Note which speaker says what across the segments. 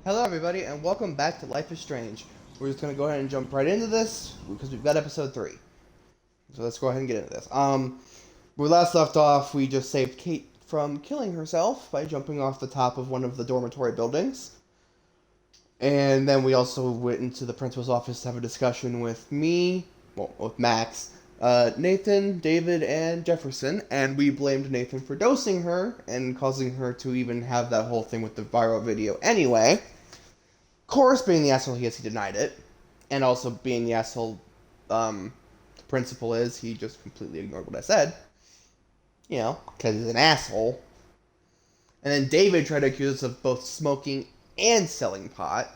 Speaker 1: Hello, everybody, and welcome back to Life is Strange. We're just gonna go ahead and jump right into this because we've got episode 3. So let's go ahead and get into this. Where we last left off, we just saved Kate from killing herself by jumping off the top of one of the dormitory buildings. And then we also went into the principal's office to have a discussion with with Max, Nathan, David, and Jefferson, and we blamed Nathan for dosing her and causing her to even have that whole thing with the viral video anyway. Of course, being the asshole he is, he denied it. And also being the asshole the principal is, he just completely ignored what I said. You know, because he's an asshole. And then David tried to accuse us of both smoking and selling pot.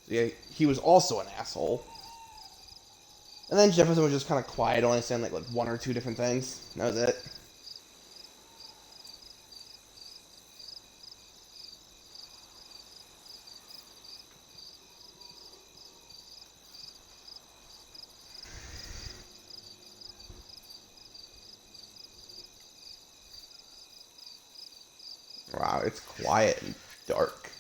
Speaker 1: So yeah, he was also an asshole. And then Jefferson was just kind of quiet, only saying like one or two different things. That was it. Wow, it's quiet and dark.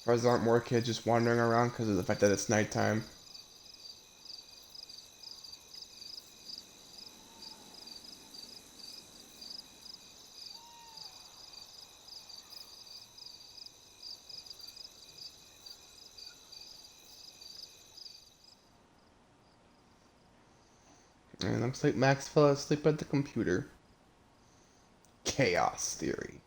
Speaker 1: Or there aren't more kids just wandering around because of the fact that it's nighttime. And looks like Max fell asleep at the computer. Chaos theory.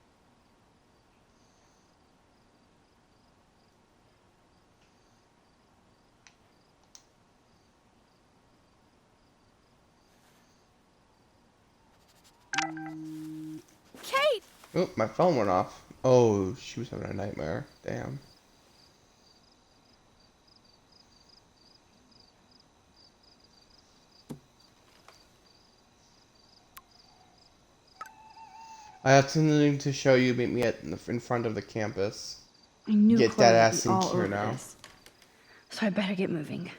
Speaker 2: Kate!
Speaker 1: Oh, my phone went off. Oh, she was having a nightmare. Damn. I have something to show you. Meet me in front of the campus.
Speaker 2: I knew
Speaker 1: Get
Speaker 2: Chloe
Speaker 1: that
Speaker 2: would
Speaker 1: ass
Speaker 2: be
Speaker 1: in
Speaker 2: all
Speaker 1: here
Speaker 2: over
Speaker 1: now.
Speaker 2: this. So I better get moving.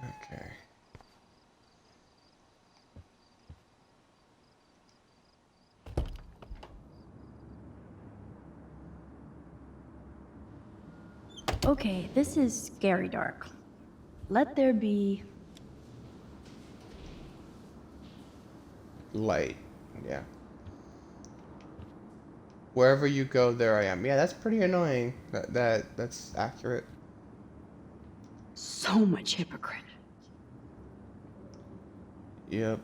Speaker 1: Okay.
Speaker 2: Okay, this is scary dark. Let there be...
Speaker 1: Light. Yeah. Wherever you go, there I am. Yeah, that's pretty annoying. That's accurate.
Speaker 2: so much hypocrite.
Speaker 1: Yep.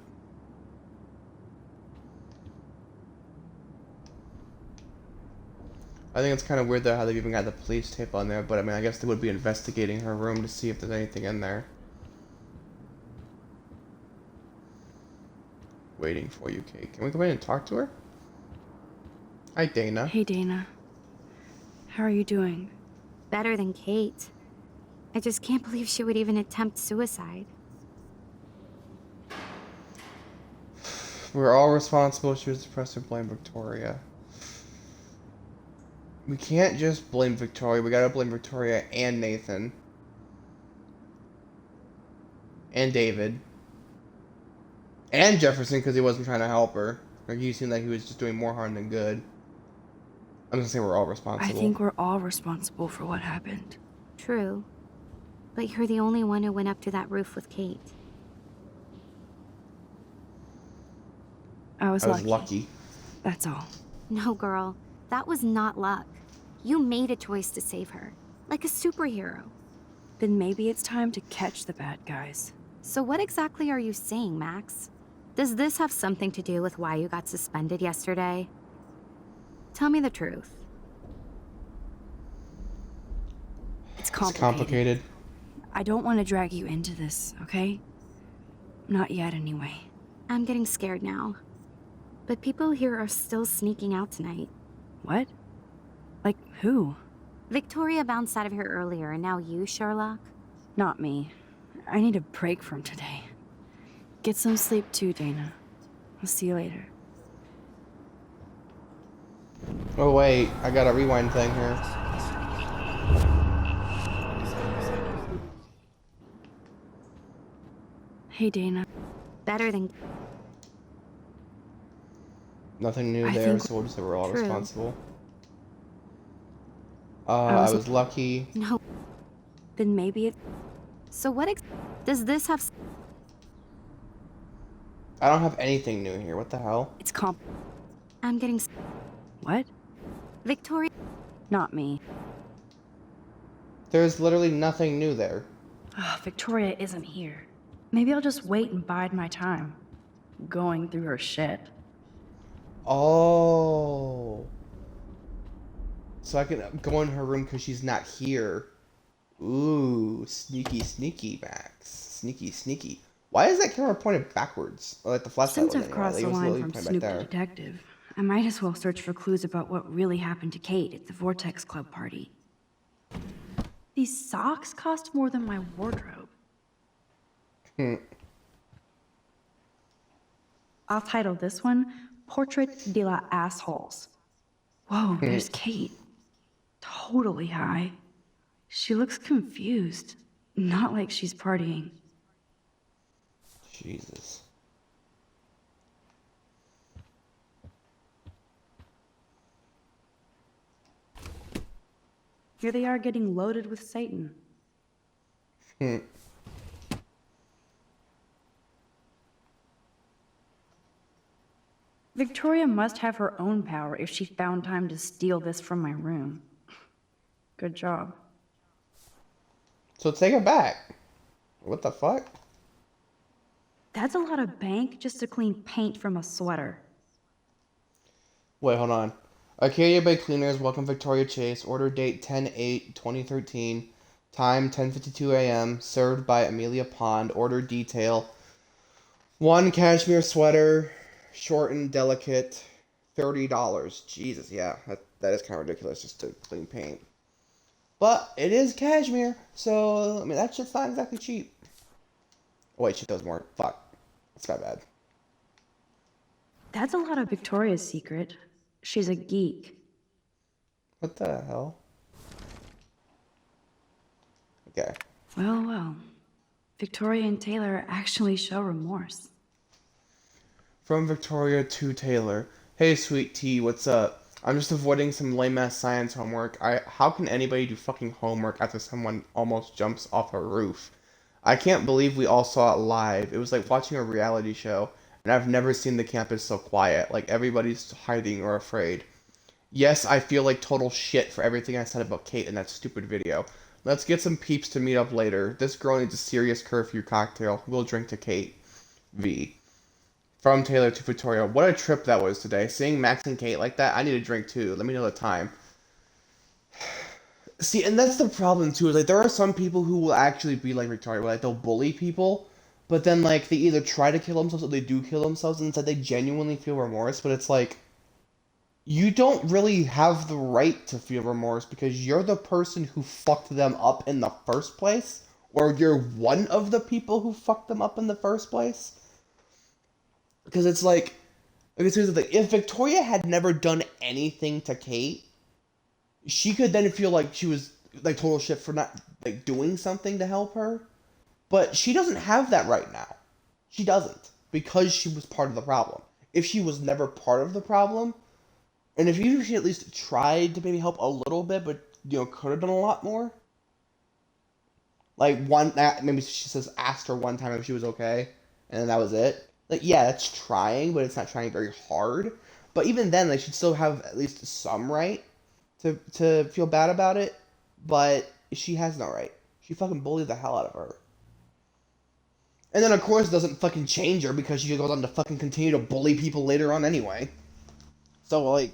Speaker 1: I think it's kind of weird though how they've even got the police tape on there, but I mean, I guess they would be investigating her room to see if there's anything in there. Waiting for you, Kate. Can we go in and talk to her? Hi, Dana.
Speaker 2: Hey, Dana. How are you doing?
Speaker 3: Better than Kate. I just can't believe she would even attempt suicide.
Speaker 1: We're all responsible. She was supposed to blame Victoria. We can't just blame Victoria. We gotta blame Victoria and Nathan. And David. And Jefferson, because he wasn't trying to help her. Like, he seemed like he was just doing more harm than good. I'm gonna say we're all responsible.
Speaker 2: I think we're all responsible for what happened.
Speaker 3: True. But you're the only one who went up to that roof with Kate.
Speaker 2: I was
Speaker 1: lucky.
Speaker 2: That's all.
Speaker 3: No, girl. That was not luck. You made a choice to save her. Like a superhero.
Speaker 2: Then maybe it's time to catch the bad guys.
Speaker 3: So what exactly are you saying, Max? Does this have something to do with why you got suspended yesterday? Tell me the truth.
Speaker 2: It's
Speaker 1: It's complicated.
Speaker 2: I don't want to drag you into this, okay? Not yet, anyway.
Speaker 3: I'm getting scared now. But people here are still sneaking out tonight.
Speaker 2: What? Like, who?
Speaker 3: Victoria bounced out of here earlier, and now you, Sherlock?
Speaker 2: Not me. I need a break from today. Get some sleep too, Dana. I'll see you later.
Speaker 1: Oh wait, I got a rewind thing here.
Speaker 2: Hey, Dana.
Speaker 3: Better than
Speaker 1: Nothing new
Speaker 2: I
Speaker 1: there,
Speaker 2: think
Speaker 1: so we'll just say we're all
Speaker 3: true.
Speaker 1: responsible.
Speaker 2: I
Speaker 1: I
Speaker 2: was.
Speaker 1: was lucky.
Speaker 3: No. Then maybe it. So what does this have?
Speaker 1: I don't have anything new here. What the hell?
Speaker 2: It's comp.
Speaker 3: I'm getting
Speaker 2: What?
Speaker 3: Victoria.
Speaker 2: Not me.
Speaker 1: There's literally nothing new there.
Speaker 2: Victoria isn't here. Maybe I'll just wait and bide my time. Going through her shit.
Speaker 1: Oh. So I can go in her room because she's not here. Ooh, sneaky, sneaky, Max. Sneaky, sneaky. Why is that camera pointed backwards? Or like the flashlight
Speaker 2: Since
Speaker 1: was
Speaker 2: I've
Speaker 1: anyway.
Speaker 2: crossed
Speaker 1: Like,
Speaker 2: the
Speaker 1: it was
Speaker 2: line
Speaker 1: literally
Speaker 2: from
Speaker 1: pointed
Speaker 2: Snoop
Speaker 1: back
Speaker 2: to
Speaker 1: there.
Speaker 2: detective, I might as well search for clues about what really happened to Kate at the Vortex Club party. These socks cost more than my wardrobe. I'll title this one Portrait de la Assholes. Whoa, there's Kate. Totally high. She looks confused. Not like she's partying.
Speaker 1: Jesus.
Speaker 2: Here they are getting loaded with Satan. Victoria must have her own power if she found time to steal this from my room. Good job.
Speaker 1: So take it back. What the fuck?
Speaker 2: That's a lot of bank just to clean paint from a sweater.
Speaker 1: Wait, hold on. Arcadia Bay Cleaners, welcome Victoria Chase. Order date 10/8/2013. Time 10:52 a.m. Served by Amelia Pond. Order detail. 1 cashmere sweater, short and delicate, $30. Jesus, yeah, that is kind of ridiculous just to clean paint. But it is cashmere, so I mean that shit's not exactly cheap. Oh, wait, shit, that was more. Fuck, that's my bad.
Speaker 2: That's a lot of Victoria's secret. She's a geek.
Speaker 1: What the hell? Okay.
Speaker 2: Well, well. Victoria and Taylor actually show remorse.
Speaker 1: From Victoria to Taylor. Hey, sweet tea, what's up? I'm just avoiding some lame-ass science homework. How can anybody do fucking homework after someone almost jumps off a roof? I can't believe we all saw it live. It was like watching a reality show, and I've never seen the campus so quiet. Like everybody's hiding or afraid. Yes, I feel like total shit for everything I said about Kate in that stupid video. Let's get some peeps to meet up later. This girl needs a serious curfew cocktail. We'll drink to Kate. V. From Taylor to Victoria. What a trip that was today. Seeing Max and Kate like that, I need a drink too. Let me know the time. See, and that's the problem too, is like there are some people who will actually be like Victoria, where like they'll bully people, but then like they either try to kill themselves or they do kill themselves, and instead they genuinely feel remorse, but it's like you don't really have the right to feel remorse because you're the person who fucked them up in the first place, or you're one of the people who fucked them up in the first place. Because it's like, here's the thing: if Victoria had never done anything to Kate, she could then feel like she was like total shit for not like doing something to help her. But she doesn't have that right now. She doesn't because she was part of the problem. If she was never part of the problem, and if even if she at least tried to maybe help a little bit, but could have done a lot more. Like maybe she says asked her one time if she was okay, and then that was it. Like yeah, that's trying, but it's not trying very hard. But even then, like she'd still have at least some right to feel bad about it. But she has no right. She fucking bullied the hell out of her. And then of course it doesn't fucking change her because she goes on to fucking continue to bully people later on anyway. So like,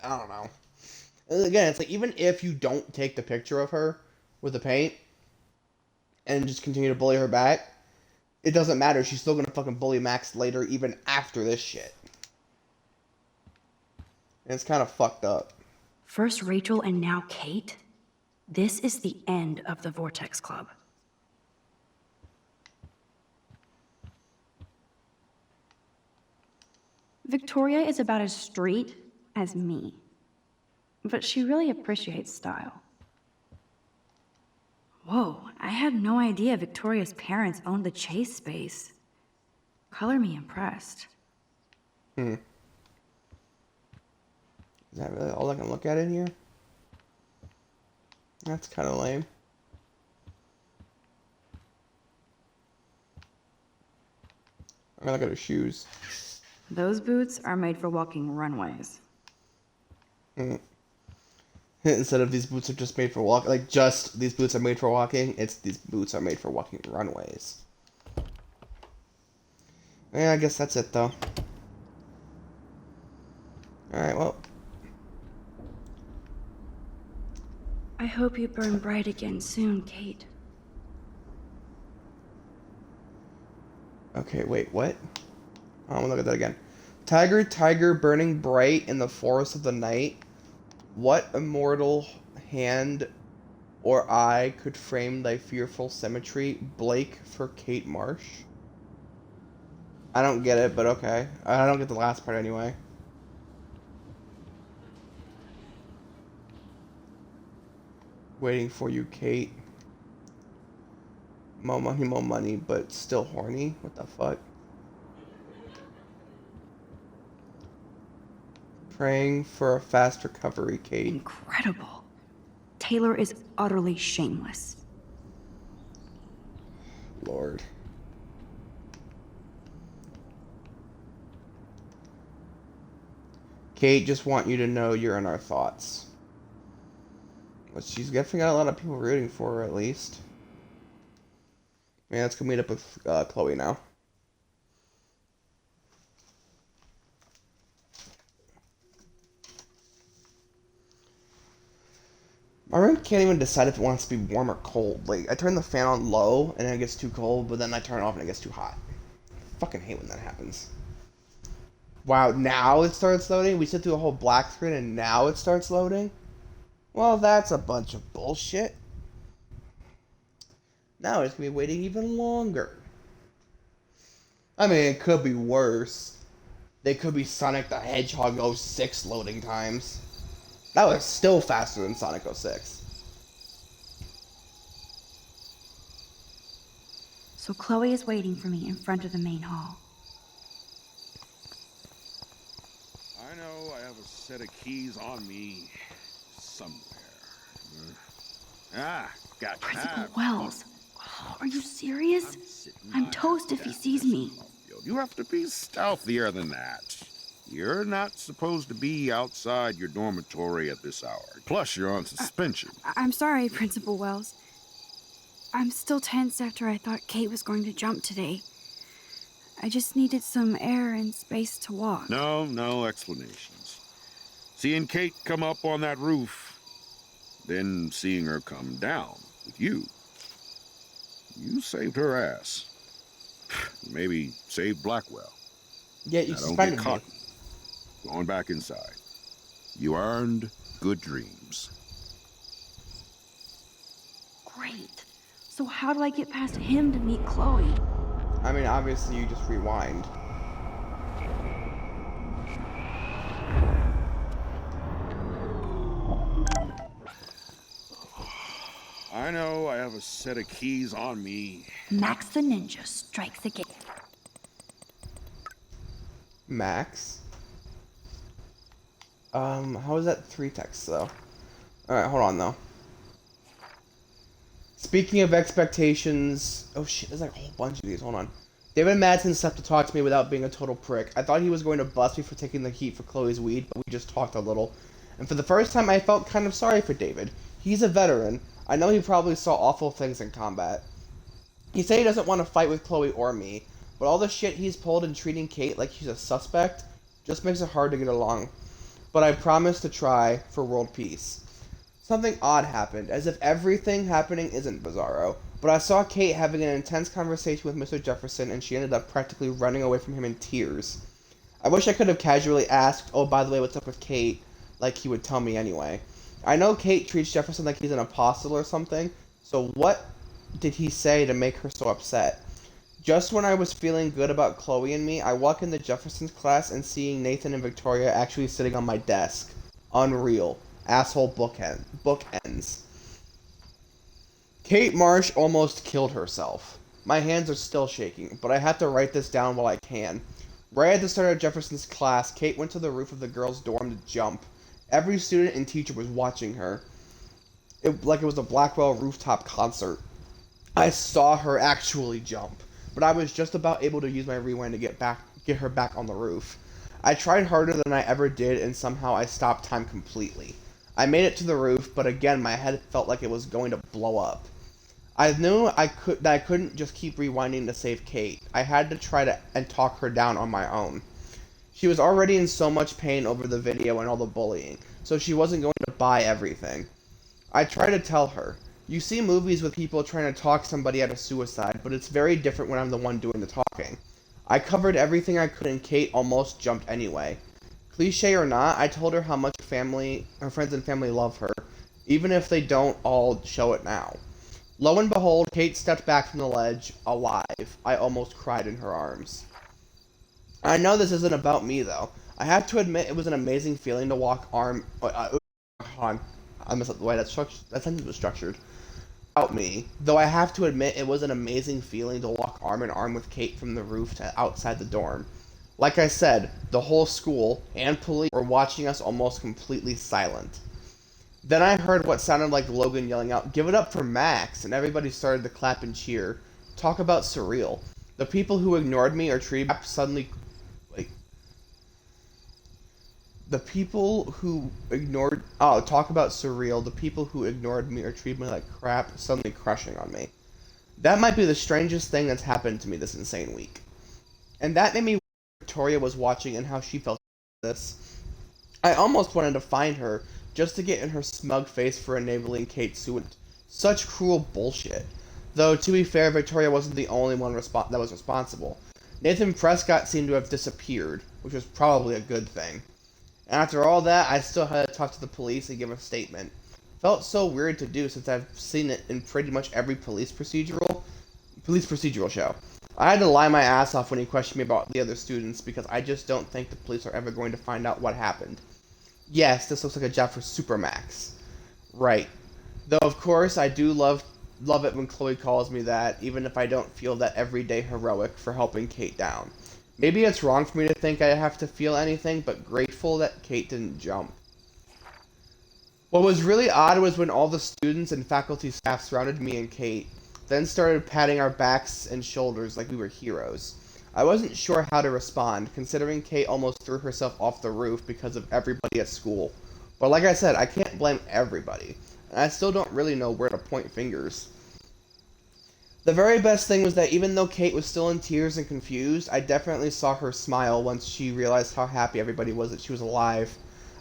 Speaker 1: I don't know. And again, it's like even if you don't take the picture of her with the paint and just continue to bully her back, it doesn't matter. She's still gonna fucking bully Max later, even after this shit. And it's kind of fucked up.
Speaker 2: First Rachel and now Kate? This is the end of the Vortex Club. Victoria is about as street as me. But she really appreciates style. Whoa, I had no idea Victoria's parents owned the Chase space. Color me impressed.
Speaker 1: Is that really all I can look at in here? That's kind of lame. I'm gonna look at her shoes.
Speaker 2: Those boots are made for walking runways.
Speaker 1: Instead of these boots are just made for walk, like just these boots are made for walking, it's these boots are made for walking runways. Yeah, I guess that's it though. Alright, well.
Speaker 2: I hope you burn bright again soon, Kate.
Speaker 1: Okay, wait, what? I'm gonna look at that again. Tiger, tiger, burning bright in the forest of the night. What immortal hand or eye could frame thy fearful symmetry? Blake for Kate Marsh? I don't get it, but okay. I don't get the last part anyway. Waiting for you, Kate. More money, but still horny? What the fuck? Praying for a fast recovery, Kate.
Speaker 2: Incredible. Taylor is utterly shameless.
Speaker 1: Lord. Kate, just want you to know you're in our thoughts. Well, she's definitely got a lot of people rooting for her, at least. Yeah, let's go meet up with Chloe now. My room can't even decide if it wants to be warm or cold. Like, I turn the fan on low, and then it gets too cold, but then I turn it off and it gets too hot. I fucking hate when that happens. Wow, now it starts loading? We sit through a whole black screen and now it starts loading? Well, that's a bunch of bullshit. Now it's going to be waiting even longer. I mean, it could be worse. They could be Sonic the Hedgehog 06 loading times. That was still faster than Sonic 06.
Speaker 2: So Chloe is waiting for me in front of the main hall.
Speaker 4: I know I have a set of keys on me somewhere. Gotcha.
Speaker 2: Principal Wells, are you serious? I'm toast if he sees me.
Speaker 4: You have to be stealthier than that. You're not supposed to be outside your dormitory at this hour. Plus, you're on suspension.
Speaker 2: I'm sorry, Principal Wells. I'm still tense after I thought Kate was going to jump today. I just needed some air and space to walk.
Speaker 4: No explanations. Seeing Kate come up on that roof, then seeing her come down with you. You saved her ass. Maybe saved Blackwell.
Speaker 1: Yeah, you
Speaker 4: Now, don't
Speaker 1: suspended
Speaker 4: get
Speaker 1: me.
Speaker 4: caught. Going back inside. You earned good dreams.
Speaker 2: Great. So how do I get past him to meet Chloe?
Speaker 1: I mean, obviously you just rewind.
Speaker 4: I know I have a set of keys on me.
Speaker 2: Max the Ninja strikes again.
Speaker 1: Max? How is that 3 texts, though? Alright, hold on, though. Speaking of expectations... Oh, shit, there's like a whole bunch of these. Hold on. David Madsen stepped to talk to me without being a total prick. I thought he was going to bust me for taking the heat for Chloe's weed, but we just talked a little. And for the first time, I felt kind of sorry for David. He's a veteran. I know he probably saw awful things in combat. He said he doesn't want to fight with Chloe or me, but all the shit he's pulled in treating Kate like she's a suspect just makes it hard to get along. But I promise to try for world peace. Something odd happened, as if everything happening isn't Bizarro, but I saw Kate having an intense conversation with Mr. Jefferson and she ended up practically running away from him in tears. I wish I could have casually asked, oh, by the way, what's up with Kate, like he would tell me anyway. I know Kate treats Jefferson like he's an apostle or something, so what did he say to make her so upset? Just when I was feeling good about Chloe and me, I walk into Jefferson's class and seeing Nathan and Victoria actually sitting on my desk. Unreal. Asshole bookends. Kate Marsh almost killed herself. My hands are still shaking, but I have to write this down while I can. Right at the start of Jefferson's class, Kate went to the roof of the girls' dorm to jump. Every student and teacher was watching her, like it was a Blackwell rooftop concert. I saw her actually jump, but I was just about able to use my rewind to get her back on the roof. I tried harder than I ever did, and somehow I stopped time completely. I made it to the roof, but again my head felt like it was going to blow up. I knew that I couldn't just keep rewinding to save Kate. I had to try to and talk her down on my own. She was already in so much pain over the video and all the bullying, so she wasn't going to buy everything. I tried to tell her, you see movies with people trying to talk somebody out of suicide, but it's very different when I'm the one doing the talking. I covered everything I could and Kate almost jumped anyway. Cliche or not, I told her how much her friends and family love her, even if they don't all show it now. Lo and behold, Kate stepped back from the ledge, alive. I almost cried in her arms. I know this isn't about me, though. I have to admit it was an amazing feeling to walk arm... I messed up the way that sentence was structured. About me, though I have to admit it was an amazing feeling to walk arm in arm with Kate from the roof to outside the dorm. Like I said, the whole school and police were watching us almost completely silent. Then I heard what sounded like Logan yelling out, "Give it up for Max," and everybody started to clap and cheer. Talk about surreal. The people who ignored me or treated me suddenly... The people who ignored... Oh, talk about surreal. The people who ignored me or treated me like crap suddenly crushing on me. That might be the strangest thing that's happened to me this insane week. And that made me wonder if Victoria was watching and how she felt about this. I almost wanted to find her, just to get in her smug face for enabling Kate suicide. Such cruel bullshit. Though, to be fair, Victoria wasn't the only one that was responsible. Nathan Prescott seemed to have disappeared, which was probably a good thing. And after all that, I still had to talk to the police and give a statement. Felt so weird to do since I've seen it in pretty much every police procedural show. I had to lie my ass off when he questioned me about the other students because I just don't think the police are ever going to find out what happened. Yes, this looks like a job for Supermax. Right. Though, of course, I do love it when Chloe calls me that, even if I don't feel that everyday heroic for helping Kate down. Maybe it's wrong for me to think I have to feel anything, but grateful that Kate didn't jump. What was really odd was when all the students and faculty staff surrounded me and Kate, then started patting our backs and shoulders like we were heroes. I wasn't sure how to respond, considering Kate almost threw herself off the roof because of everybody at school. But like I said, I can't blame everybody, and I still don't really know where to point fingers. The very best thing was that even though Kate was still in tears and confused, I definitely saw her smile once she realized how happy everybody was that she was alive.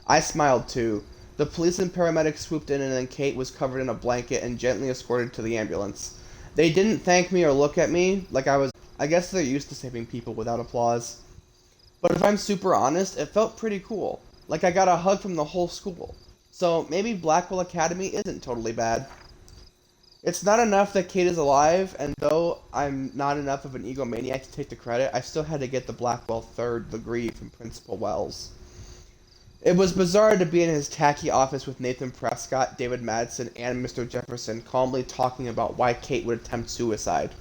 Speaker 1: I smiled too. The police and paramedics swooped in and then Kate was covered in a blanket and gently escorted to the ambulance. They didn't thank me or look at me like I guess they're used to saving people without applause. But if I'm super honest, it felt pretty cool. Like I got a hug from the whole school. So maybe Blackwell Academy isn't totally bad. It's not enough that Kate is alive, and though I'm not enough of an egomaniac to take the credit, I still had to get the Blackwell third degree from Principal Wells. It was bizarre to be in his tacky office with Nathan Prescott, David Madsen, and Mr. Jefferson calmly talking about why Kate would attempt suicide.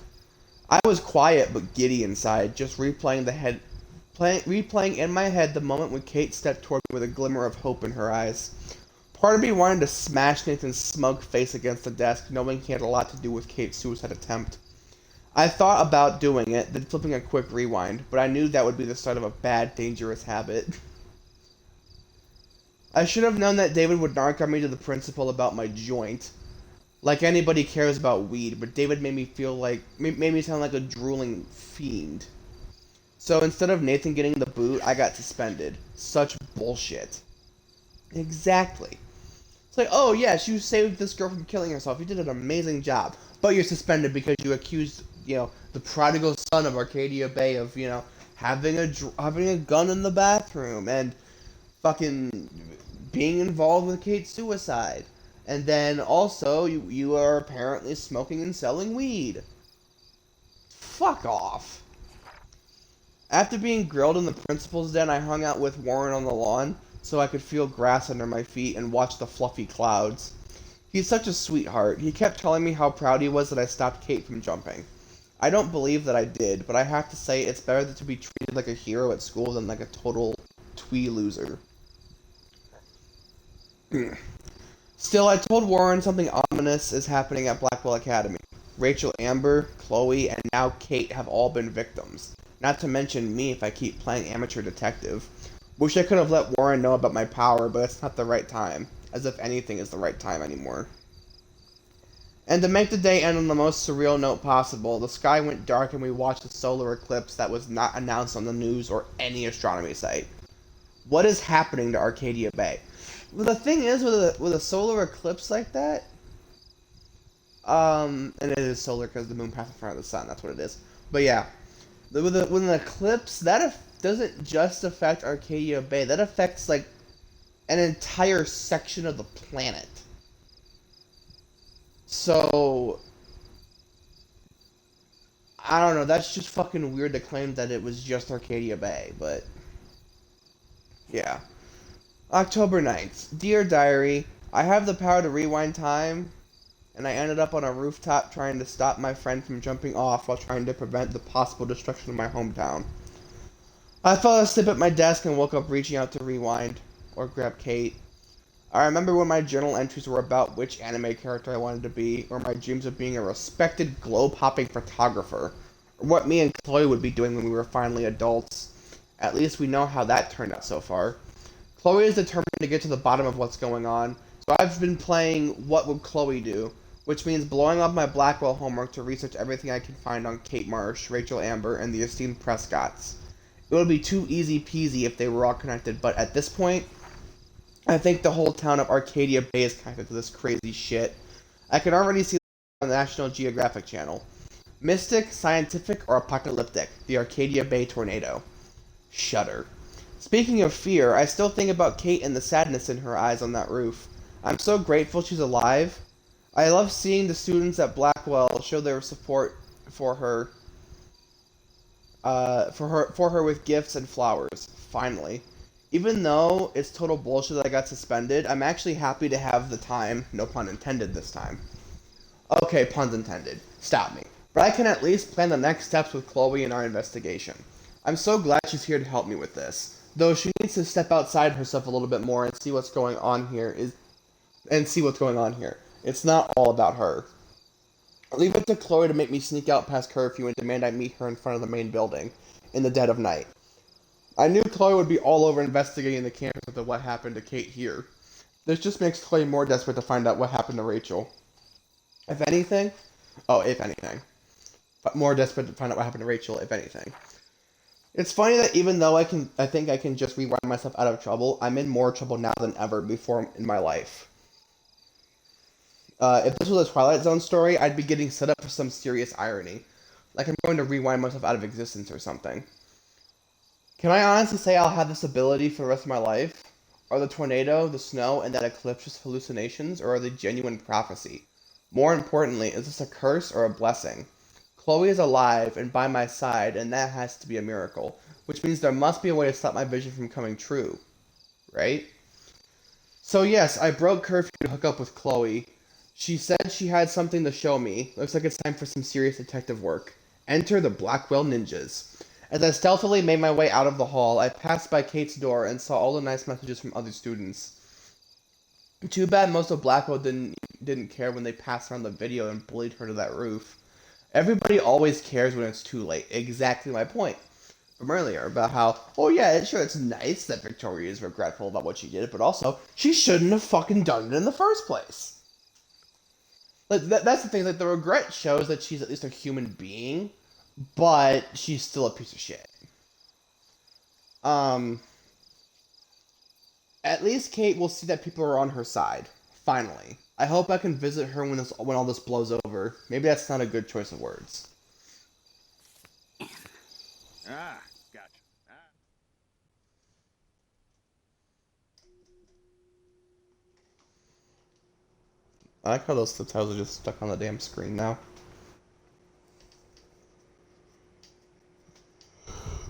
Speaker 1: I was quiet but giddy inside, just replaying in my head the moment when Kate stepped toward me with a glimmer of hope in her eyes. Part of me wanted to smash Nathan's smug face against the desk, knowing he had a lot to do with Kate's suicide attempt. I thought about doing it, then flipping a quick rewind, but I knew that would be the start of a bad, dangerous habit. I should have known that David would narc on me to the principal about my joint. Like anybody cares about weed, but David made me sound like a drooling fiend. So instead of Nathan getting the boot, I got suspended. Such bullshit. Exactly. It's like, oh yeah, you saved this girl from killing herself. You did an amazing job. But you're suspended because you accused, the prodigal son of Arcadia Bay of, having a gun in the bathroom and fucking being involved with Kate's suicide. And then also, you are apparently smoking and selling weed. Fuck off. After being grilled in the principal's den, I hung out with Warren on the lawn so I could feel grass under my feet and watch the fluffy clouds. He's such a sweetheart. He kept telling me how proud he was that I stopped Kate from jumping. I don't believe that I did, but I have to say it's better to be treated like a hero at school than like a total twee loser. Still, I told Warren something ominous is happening at Blackwell Academy. Rachel Amber, Chloe, and now Kate have all been victims. Not to mention me if I keep playing amateur detective. Wish I could have let Warren know about my power, but it's not the right time. As if anything is the right time anymore. And to make the day end on the most surreal note possible, the sky went dark and we watched a solar eclipse that was not announced on the news or any astronomy site. What is happening to Arcadia Bay? Well, the thing is, with a solar eclipse like that, and it is solar because the moon passed in front of the sun, that's what it is. But yeah, with an eclipse, that doesn't just affect Arcadia Bay, that affects, like, an entire section of the planet. So, I don't know, that's just fucking weird to claim that it was just Arcadia Bay, but, yeah. October 9th. Dear Diary, I have the power to rewind time, and I ended up on a rooftop trying to stop my friend from jumping off while trying to prevent the possible destruction of my hometown. I fell asleep at my desk and woke up reaching out to rewind, or grab Kate. I remember when my journal entries were about which anime character I wanted to be, or my dreams of being a respected globe-hopping photographer, or what me and Chloe would be doing when we were finally adults. At least we know how that turned out so far. Chloe is determined to get to the bottom of what's going on, so I've been playing What Would Chloe Do, which means blowing up my Blackwell homework to research everything I can find on Kate Marsh, Rachel Amber, and the esteemed Prescotts. It would be too easy peasy if they were all connected, but at this point, I think the whole town of Arcadia Bay is connected to this crazy shit. I can already see on the National Geographic Channel. Mystic, scientific, or apocalyptic? The Arcadia Bay tornado. Shudder. Speaking of fear, I still think about Kate and the sadness in her eyes on that roof. I'm so grateful she's alive. I love seeing the students at Blackwell show their support for her, for her with gifts and flowers. Finally. Even though it's total bullshit that I got suspended, I'm actually happy to have the time, no pun intended this time. Okay, puns intended. Stop me. But I can at least plan the next steps with Chloe in our investigation. I'm so glad she's here to help me with this. Though she needs to step outside herself a little bit more and see what's going on here It's not all about her. I'll leave it to Chloe to make me sneak out past curfew and demand I meet her in front of the main building, in the dead of night. I knew Chloe would be all over investigating the campus of what happened to Kate here. This just makes Chloe more desperate to find out what happened to Rachel. If anything. But more desperate to find out what happened to Rachel, if anything. It's funny that even though I think I can just rewind myself out of trouble, I'm in more trouble now than ever before in my life. If this was a Twilight Zone story, I'd be getting set up for some serious irony. Like I'm going to rewind myself out of existence or something. Can I honestly say I'll have this ability for the rest of my life? Are the tornado, the snow, and that eclipse just hallucinations, or are they genuine prophecy? More importantly, is this a curse or a blessing? Chloe is alive and by my side, and that has to be a miracle, which means there must be a way to stop my vision from coming true. Right? So yes, I broke curfew to hook up with Chloe. She said she had something to show me. Looks like it's time for some serious detective work. Enter the Blackwell Ninjas. As I stealthily made my way out of the hall, I passed by Kate's door and saw all the nice messages from other students. Too bad most of Blackwell didn't care when they passed around the video and bullied her to that roof. Everybody always cares when it's too late. Exactly my point from earlier about how, oh yeah, sure, it's nice that Victoria is regretful about what she did, but also, she shouldn't have fucking done it in the first place. Like, that's the thing, like, the regret shows that she's at least a human being, but she's still a piece of shit. At least Kate will see that people are on her side. Finally. I hope I can visit her when all this blows over. Maybe that's not a good choice of words.
Speaker 4: Ah, gotcha.
Speaker 1: I like how those subtitles are just stuck on the damn screen now.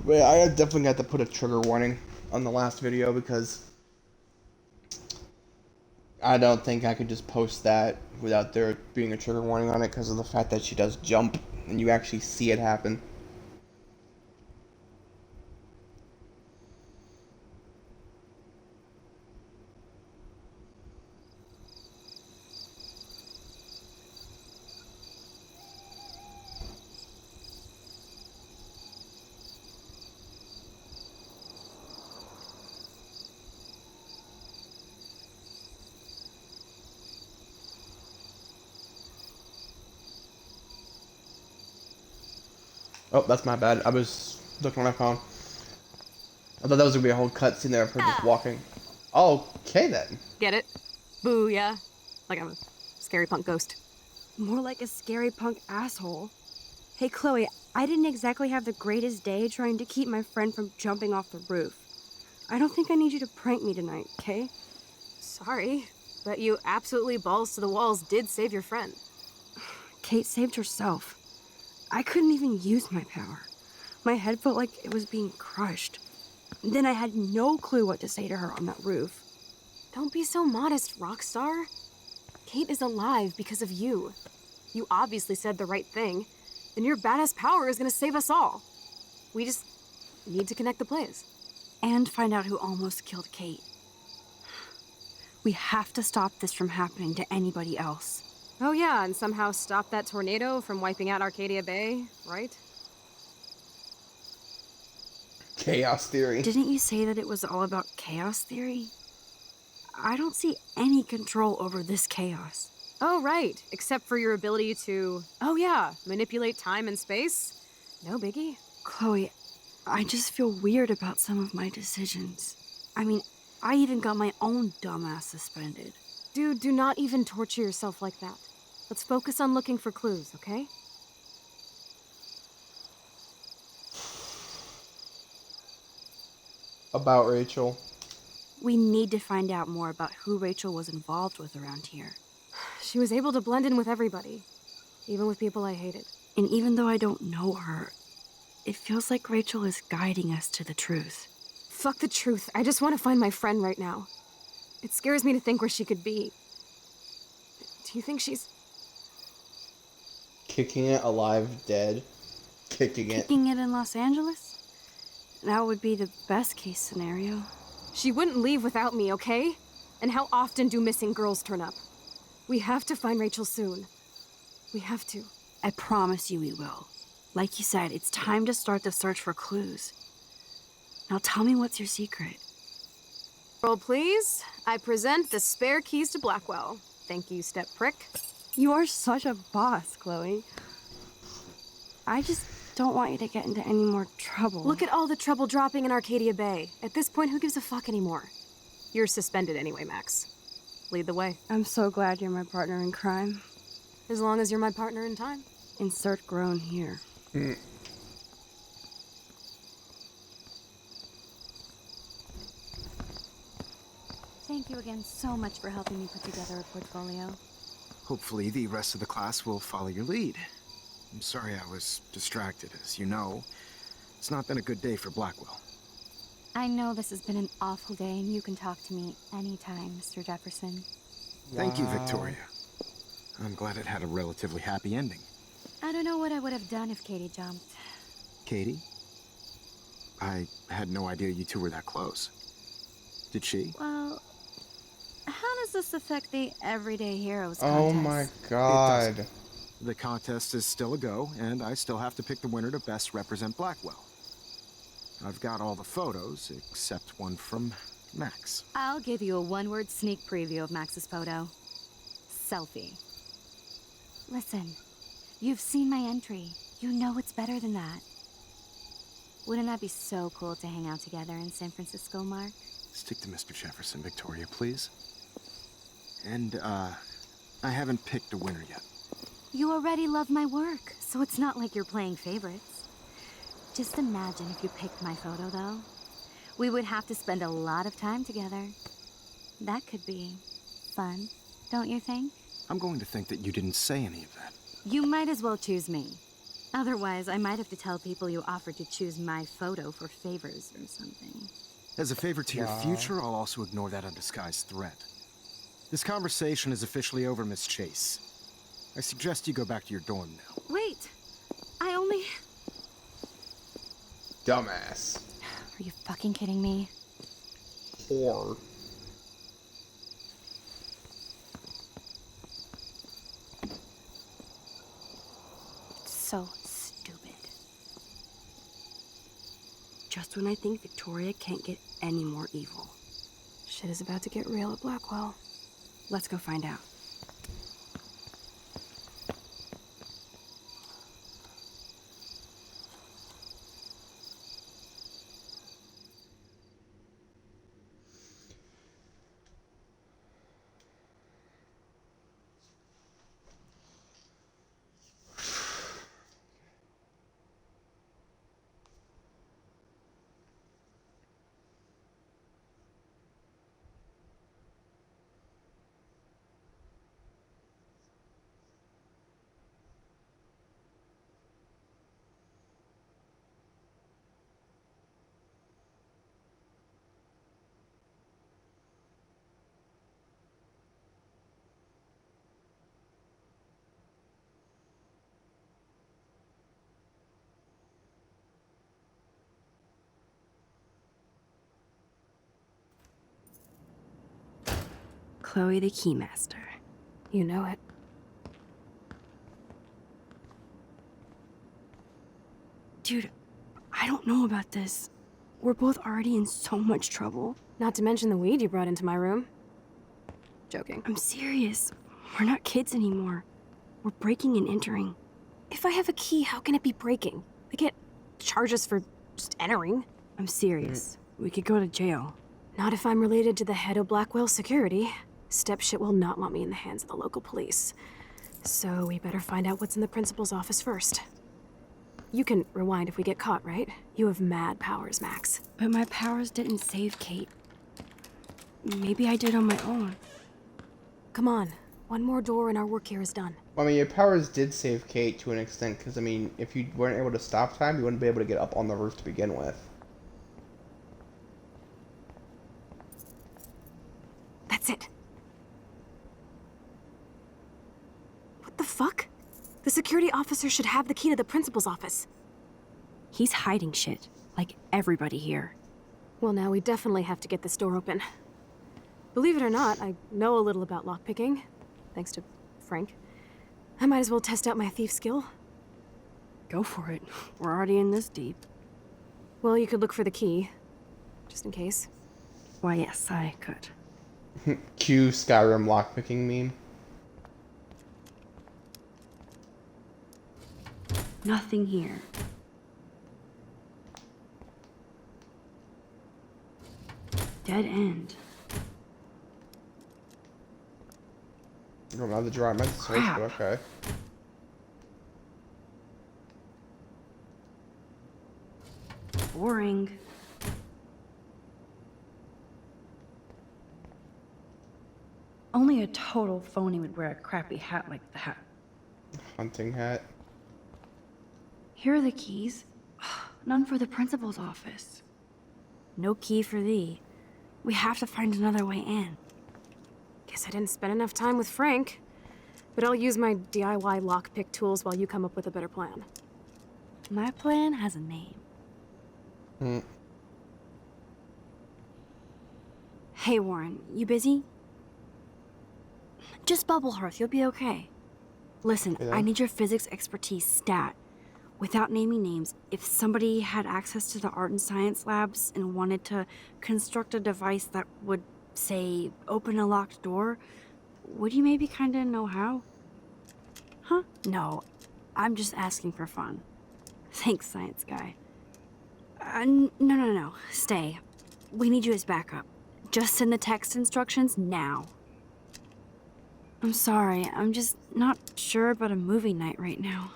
Speaker 1: But I definitely got to put a trigger warning on the last video because I don't think I could just post that without there being a trigger warning on it because of the fact that she does jump and you actually see it happen. Oh, that's my bad. I was looking at my phone. I thought that was gonna be a whole cutscene there of her just walking. Okay then.
Speaker 5: Get it? Booyah. Like I'm a scary punk ghost.
Speaker 2: More like a scary punk asshole. Hey, Chloe, I didn't exactly have the greatest day trying to keep my friend from jumping off the roof. I don't think I need you to prank me tonight, okay?
Speaker 5: Sorry, but you absolutely balls to the walls did save your friend.
Speaker 2: Kate saved herself. I couldn't even use my power. My head felt like it was being crushed. Then I had no clue what to say to her on that roof.
Speaker 5: Don't be so modest, Rockstar. Kate is alive because of you. You obviously said the right thing, and your badass power is gonna save us all. We just need to connect the plays.
Speaker 2: And find out who almost killed Kate. We have to stop this from happening to anybody else.
Speaker 5: Oh yeah, and somehow stop that tornado from wiping out Arcadia Bay, right?
Speaker 1: Chaos theory.
Speaker 2: Didn't you say that it was all about chaos theory? I don't see any control over this chaos.
Speaker 5: Oh right, except for your ability to, oh yeah, manipulate time and space. No biggie.
Speaker 2: Chloe, I just feel weird about some of my decisions. I mean, I even got my own dumbass suspended.
Speaker 5: Dude, do not even torture yourself like that. Let's focus on looking for clues, okay?
Speaker 1: About Rachel.
Speaker 2: We need to find out more about who Rachel was involved with around here.
Speaker 5: She was able to blend in with everybody, even with people I hated.
Speaker 2: And even though I don't know her, it feels like Rachel is guiding us to the truth.
Speaker 5: Fuck the truth. I just want to find my friend right now. It scares me to think where she could be. Do you think she's...
Speaker 1: Kicking it alive, dead. Kicking it.
Speaker 2: Kicking it in Los Angeles? That would be the best case scenario.
Speaker 5: She wouldn't leave without me, okay? And how often do missing girls turn up? We have to find Rachel soon. We have to.
Speaker 2: I promise you we will. Like you said, it's time to start the search for clues. Now tell me what's your secret.
Speaker 5: Roll, please. I present the spare keys to Blackwell. Thank you, step prick.
Speaker 2: You are such a boss, Chloe. I just don't want you to get into any more trouble.
Speaker 5: Look at all the trouble dropping in Arcadia Bay. At this point, who gives a fuck anymore? You're suspended anyway, Max. Lead the way.
Speaker 2: I'm so glad you're my partner in crime.
Speaker 5: As long as you're my partner in time.
Speaker 2: Insert groan here.
Speaker 3: Thank you again so much for helping me put together a portfolio.
Speaker 6: Hopefully the rest of the class will follow your lead. I'm sorry I was distracted. As you know, it's not been a good day for Blackwell.
Speaker 3: I know this has been an awful day, and you can talk to me anytime, Mr. Jefferson.
Speaker 6: Thank you, Victoria. I'm glad it had a relatively happy ending.
Speaker 3: I don't know what I would have done if Katie jumped.
Speaker 6: Katie? I had no idea you two were that close. Did she?
Speaker 3: Well, how does this affect the Everyday Heroes
Speaker 1: Oh
Speaker 3: contest?
Speaker 1: my god.
Speaker 6: The contest is still a go, and I still have to pick the winner to best represent Blackwell. I've got all the photos, except one from Max.
Speaker 3: I'll give you a one-word sneak preview of Max's photo. Selfie. Listen, you've seen my entry. You know it's better than that. Wouldn't that be so cool to hang out together in San Francisco, Mark?
Speaker 6: Stick to Mr. Jefferson, Victoria, please. And, I haven't picked a winner yet.
Speaker 3: You already love my work, so it's not like you're playing favorites. Just imagine if you picked my photo, though. We would have to spend a lot of time together. That could be fun, don't you think?
Speaker 6: I'm going to think that you didn't say any of that.
Speaker 3: You might as well choose me. Otherwise, I might have to tell people you offered to choose my photo for favors or something.
Speaker 6: As a favor to your future, I'll also ignore that undisguised threat. This conversation is officially over, Miss Chase. I suggest you go back to your dorm now.
Speaker 3: Wait! I only...
Speaker 1: Dumbass.
Speaker 3: Are you fucking kidding me?
Speaker 1: Or
Speaker 5: So stupid. Just when I think Victoria can't get any more evil. Shit is about to get real at Blackwell. Let's go find out. Chloe the Keymaster. You know it. Dude, I don't know about this. We're both already in so much trouble. Not to mention the weed you brought into my room. Joking. I'm serious. We're not kids anymore. We're breaking and entering. If I have a key, how can it be breaking? I get charges for just entering. I'm serious. We could go to jail. Not if I'm related to the head of Blackwell Security. Stepshit will not want me in the hands of the local police. So we better find out what's in the principal's office first. You can rewind if we get caught, right? You have mad powers, Max. But my powers didn't save Kate. Maybe I did on my own. Come on. One more door and our work here is done.
Speaker 1: Well, I mean, your powers did save Kate to an extent, because, I mean, if you weren't able to stop time, you wouldn't be able to get up on the roof to begin with.
Speaker 5: That's it. What the fuck? The security officer should have the key to the principal's office. He's hiding shit, like everybody here. Well, now we definitely have to get this door open. Believe it or not, I know a little about lockpicking, thanks to Frank. I might as well test out my thief skill. Go for it. We're already in this deep. Well, you could look for the key, just in case. Why, yes, I could.
Speaker 1: Cue Skyrim lockpicking meme.
Speaker 2: Nothing here. Dead end.
Speaker 1: Oh, not the drawer. I meant to search,
Speaker 2: Crap.
Speaker 1: but okay.
Speaker 2: Boring. Only a total phony would wear a crappy hat like that.
Speaker 1: Hunting hat.
Speaker 2: Here are the keys. None for the principal's office.
Speaker 5: No key for thee. We have to find another way in. Guess I didn't spend enough time with Frank. But I'll use my DIY lockpick tools while you come up with a better plan. My plan has a name. Hey, Warren, you busy? Just bubble hearth, you'll be okay. Listen,
Speaker 1: Yeah.
Speaker 5: I need your physics expertise stat. Without naming names, if somebody had access to the art and science labs and wanted to construct a device that would, say, open a locked door, would you maybe kinda know how? Huh? No, I'm just asking for fun. Thanks, science guy. No. Stay. We need you as backup. Just send the text instructions now. I'm sorry, I'm just not sure about a movie night right now.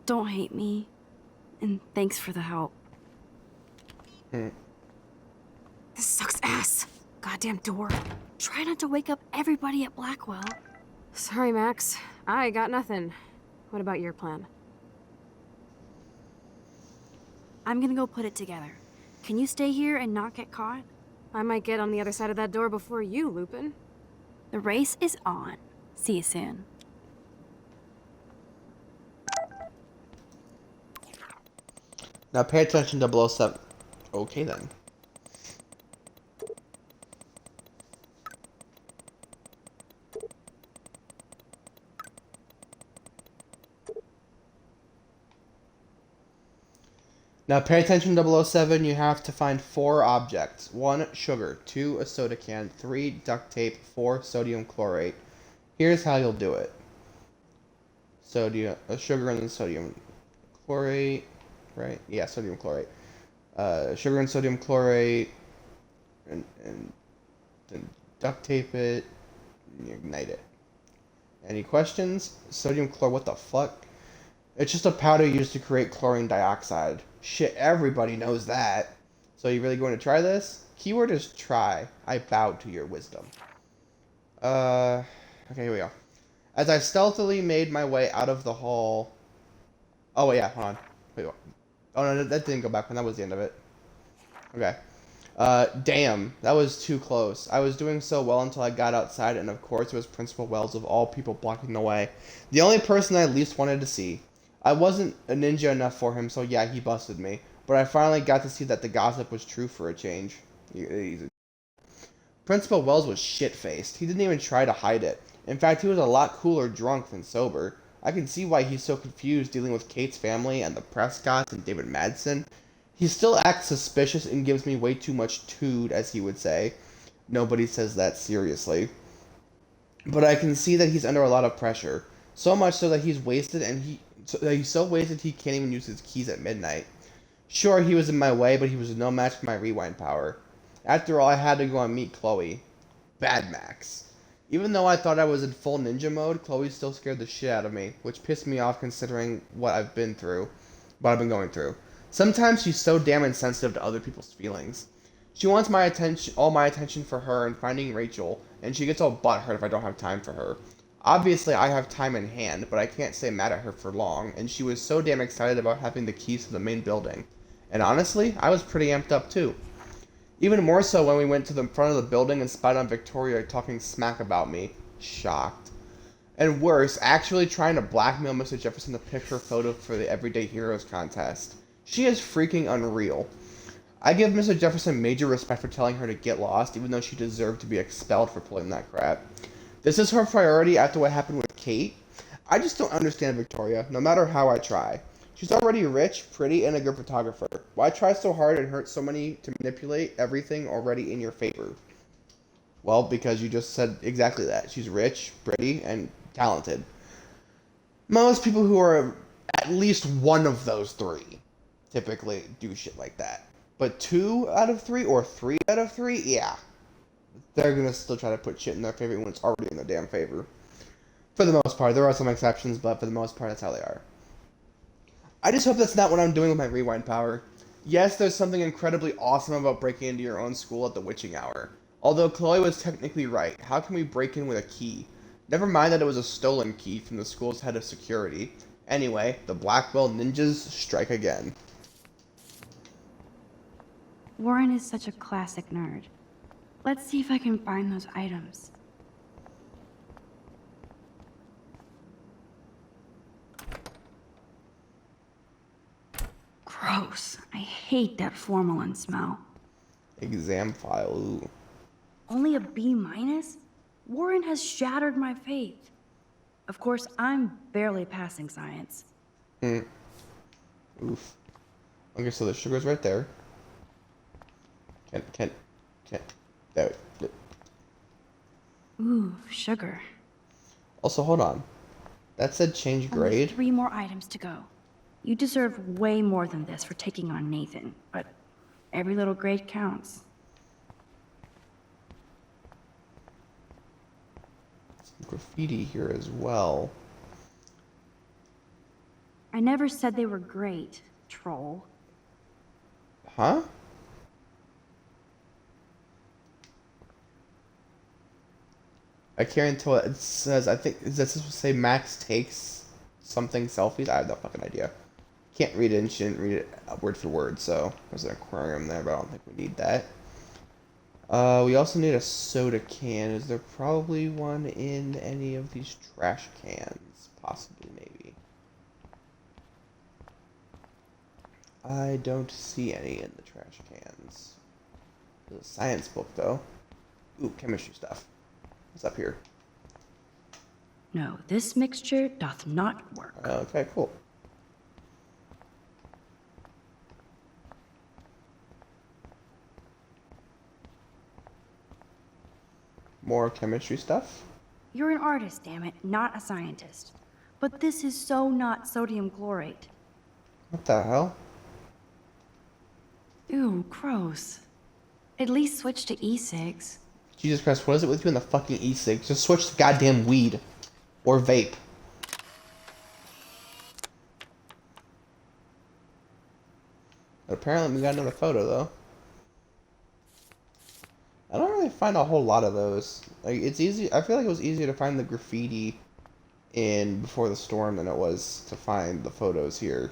Speaker 5: Don't hate me. And thanks for the help. This sucks ass. Goddamn door. Try not to wake up everybody at Blackwell. Sorry, Max. I got nothing. What about your plan? I'm gonna go put it together. Can you stay here and not get caught? I might get on the other side of that door before you, Lupin.
Speaker 2: The race is on. See you soon.
Speaker 1: Now pay attention to 007. Okay then. Now pay attention 007, you have to find 4 objects. 1, sugar. 2, a soda can. 3, duct tape. 4, sodium chlorate. Here's how you'll do it. Sugar and then sodium chlorate, right? Yeah, sodium chlorate. Sugar and sodium chlorate, and then duct tape it, and you ignite it. Any questions? Sodium chloride, what the fuck? It's just a powder used to create chlorine dioxide. Shit, everybody knows that. So you really going to try this? Keyword is try. I bow to your wisdom. Okay, here we go. As I stealthily made my way out of the hall... Oh, wait, yeah, hold on. Wait, what? Oh, no, that didn't go back when that was the end of it. Okay. Damn, that was too close. I was doing so well until I got outside, and of course it was Principal Wells of all people blocking the way. The only person I least wanted to see. I wasn't a ninja enough for him, so yeah, he busted me. But I finally got to see that the gossip was true for a change. Principal Wells was shit-faced. He didn't even try to hide it. In fact, he was a lot cooler drunk than sober. I can see why he's so confused dealing with Kate's family and the Prescotts and David Madsen. He still acts suspicious and gives me way too much tood, as he would say. Nobody says that seriously. But I can see that he's under a lot of pressure. So much so that he's wasted and he's so wasted he can't even use his keys at midnight. Sure, he was in my way, but he was no match for my rewind power. After all, I had to go and meet Chloe. Bad Max. Even though I thought I was in full ninja mode, Chloe still scared the shit out of me, which pissed me off considering what I've been going through. Sometimes she's so damn insensitive to other people's feelings. She wants all my attention for her and finding Rachel, and she gets all butthurt if I don't have time for her. Obviously, I have time in hand, but I can't stay mad at her for long, and she was so damn excited about having the keys to the main building. And honestly, I was pretty amped up too. Even more so when we went to the front of the building and spied on Victoria talking smack about me. Shocked. And worse, actually trying to blackmail Mr. Jefferson to pick her photo for the Everyday Heroes contest. She is freaking unreal. I give Mr. Jefferson major respect for telling her to get lost, even though she deserved to be expelled for pulling that crap. This is her priority after what happened with Kate. I just don't understand Victoria, no matter how I try. She's already rich, pretty, and a good photographer. Why try so hard and hurt so many to manipulate everything already in your favor? Well, because you just said exactly that. She's rich, pretty, and talented. Most people who are at least one of those 3 typically do shit like that. But 2 out of 3 or 3 out of 3, yeah. They're gonna still try to put shit in their favor when it's already in their damn favor. For the most part. There are some exceptions, but for the most part, that's how they are. I just hope that's not what I'm doing with my rewind power. Yes, there's something incredibly awesome about breaking into your own school at the witching hour. Although Chloe was technically right. How can we break in with a key? Never mind that it was a stolen key from the school's head of security. Anyway, the Blackwell ninjas strike again.
Speaker 2: Warren is such a classic nerd. Let's see if I can find those items. Gross. I hate that formalin smell.
Speaker 1: Exam file, ooh.
Speaker 2: Only a B minus? Warren has shattered my faith. Of course, I'm barely passing science.
Speaker 1: Oof. Okay, so the sugar's right there. Can. There.
Speaker 2: Ooh, sugar.
Speaker 1: Also, hold on. That said change
Speaker 2: Only
Speaker 1: grade.
Speaker 2: 3 more items to go. You deserve way more than this for taking on Nathan, but every little grade counts.
Speaker 1: Some graffiti here as well.
Speaker 2: I never said they were great, troll.
Speaker 1: Huh? I can't tell what it says. I think, does this say Max takes something selfies? I have no fucking idea. Can't read it, and she didn't read it word for word, so there's an aquarium there, but I don't think we need that. We also need a soda can. Is there probably one in any of these trash cans? Possibly, maybe. I don't see any in the trash cans. There's a science book, though. Ooh, chemistry stuff. What's up here?
Speaker 2: No, this mixture doth not work.
Speaker 1: Okay, cool. More chemistry stuff.
Speaker 2: You're an artist, damn it, not a scientist. But this is so not sodium chlorate.
Speaker 1: What the hell?
Speaker 2: Ew, gross. At least switch to e-cigs.
Speaker 1: Jesus Christ, what is it with you and the fucking e-cig? Just switch to goddamn weed. Or vape. But apparently we got another photo, though. I don't really find a whole lot of those. Like, it's easy. I feel like it was easier to find the graffiti in Before the Storm than it was to find the photos here.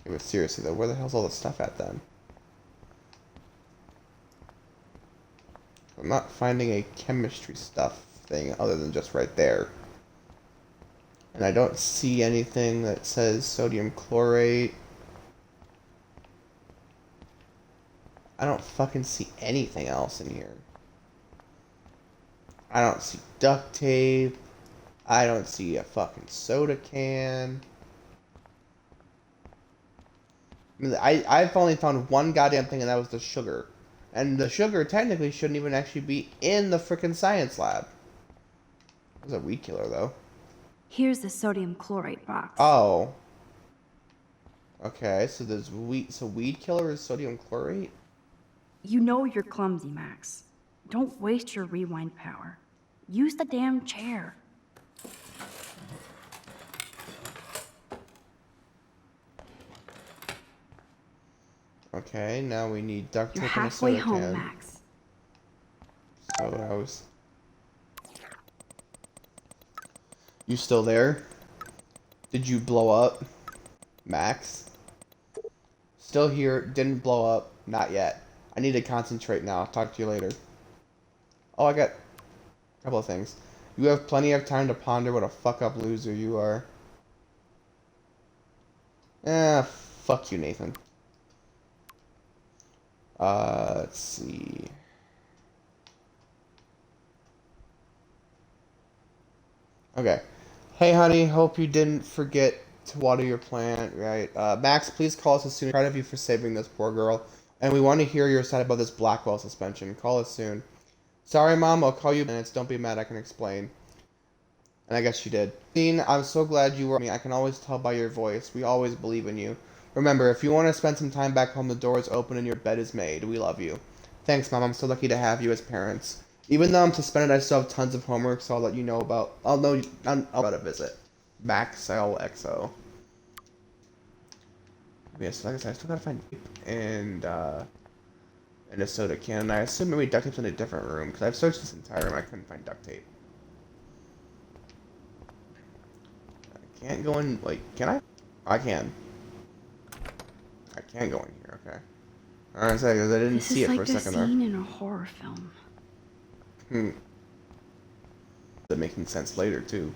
Speaker 1: Okay, but seriously, though, where the hell's all the stuff at, then? I'm not finding a chemistry stuff thing other than just right there. And I don't see anything that says sodium chlorate. I don't fucking see anything else in here. I don't see duct tape. I don't see a fucking soda can. I mean, I've only found one goddamn thing, and that was the sugar. And the sugar technically shouldn't even actually be in the frickin' science lab. It was a weed killer, though.
Speaker 2: Here's the sodium chlorate box.
Speaker 1: Oh. Okay, so there's weed. So weed killer is sodium chlorate?
Speaker 2: You know you're clumsy, Max. Don't waste your rewind power. Use the damn chair.
Speaker 1: Okay, now we need duct
Speaker 2: You're
Speaker 1: tape and a
Speaker 2: halfway
Speaker 1: soda
Speaker 2: home,
Speaker 1: can.
Speaker 2: Max.
Speaker 1: So I was. You still there? Did you blow up? Max? Still here, didn't blow up, not yet. I need to concentrate now. Talk to you later. Oh, I got a couple of things. You have plenty of time to ponder what a fuck-up loser you are. Fuck you, Nathan. Let's see. Okay. Hey, honey, hope you didn't forget to water your plant, right? Max, please call us as soon. Proud of you for saving this poor girl. And we want to hear your side about this Blackwell suspension. Call us soon. Sorry, Mom, I'll call you in minutes. Don't be mad, I can explain. And I guess she did. Dean, I'm so glad you were me. I can always tell by your voice. We always believe in you. Remember, if you want to spend some time back home, the door is open and your bed is made. We love you. Thanks, Mom. I'm so lucky to have you as parents. Even though I'm suspended, I still have tons of homework, so I'll let you know about. I'll know about a visit. Max LXO. Yes, like I said, I still gotta find tape and a soda can. And I assume maybe duct tape's in a different room because I've searched this entire room. I couldn't find duct tape. I can't go in. Like, can I? I can. I can't go in here. Okay. All right, because I didn't
Speaker 2: This
Speaker 1: see
Speaker 2: is
Speaker 1: it
Speaker 2: like
Speaker 1: for a
Speaker 2: the
Speaker 1: second there.
Speaker 2: scene in a horror film.
Speaker 1: That making sense later too.